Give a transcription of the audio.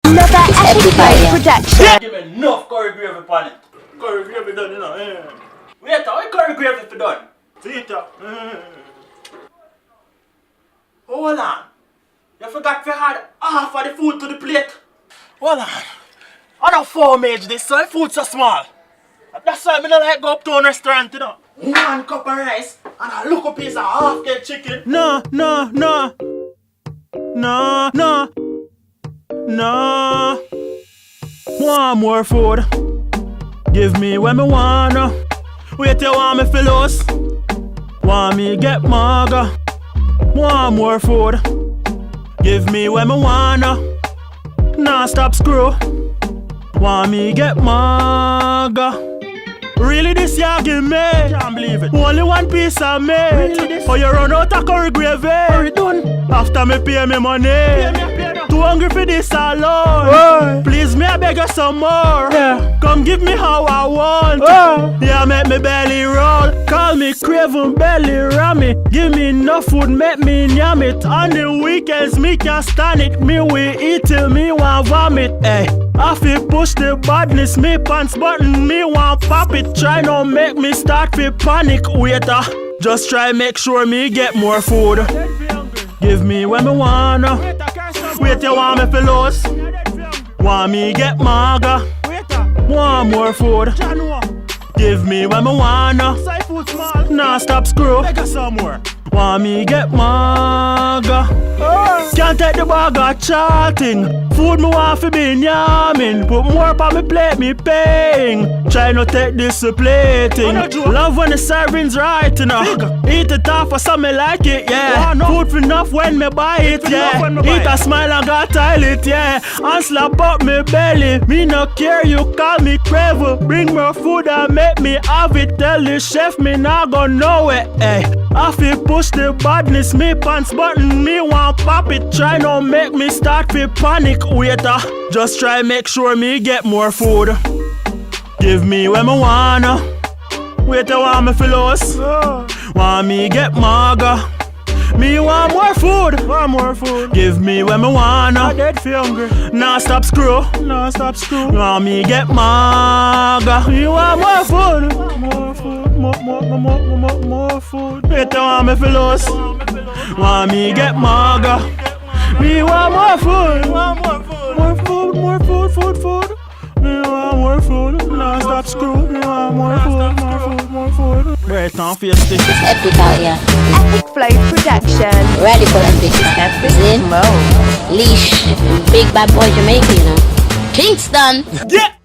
Another Epicflows Production. Yeah. Give me enough curry gravy upon it. Curry gravy done, you know. Wait, how curry gravy for done? See it, Hold on. You forgot to add half of the food to the plate. Hold on. I don't formage this, so the food so small. That's why I don't like go up to a restaurant, you know. 1 cup of rice and a little piece of half-dead chicken. No. Want more food? Give me when me wanna. Wait, you want me for loss? Want me get maga? Want more food? Give me when me wanna. Nah, stop screw. Want me get maga? Really this ya give me? Can't believe it. Only 1 piece of meat. Really this? Oh, you run out of curry gravy. Hurry done. After me pay me money. Pay me. Too hungry for this alone. Oh. Please me I beg you some more. Yeah. Come give me how I want. Oh. Yeah, make me belly roll. Call me craving belly rammy. Give me enough food, make me yam it. On the weekends me can't stand it. Me we eat till me want vomit. Hey, I feel push the badness. Me pants button, me want pop it. Try not make me start to panic. Waiter, just try make sure me get more food. Give me when me wanna. Wait, you want me for loss? Want me get maga? Want more food? Give me when me wanna. Nah, stop screw. Want me get maga? Can't take the bag of chatting. Food me want fi be yamming. Put more on me plate, me paying. Try not take this plating. Love when the servings right, you know. Eat it off for some me like it, yeah. Food for enough when me buy it, yeah. Eat a smile and got tile it, yeah. And slap up me belly. Me no care, you call me craver. Bring more food and make me have it. Tell the chef me not gonna know it, eh. I feel push the badness, me pants button, me want pop it. Try not make me start to panic. Waiter, just try make sure me get more food. Give me when me wanna. Waiter want me for loss. Want me get maga. Me want more food. Give me when me wanna. I dead feel hungry. Nah, stop screw. Want me get maga. Me want more food. More food. Waiter want me for loss. Want me get maga. Me want more food. More food. Me want more food. Nah, stop screw. Me want more food. Right now, fiesta. Epic out here. Epicflows Production. Ready for that bitch. Epicflows. Leash. Big bad boy Jamaican, you know. Kingston. Yeah.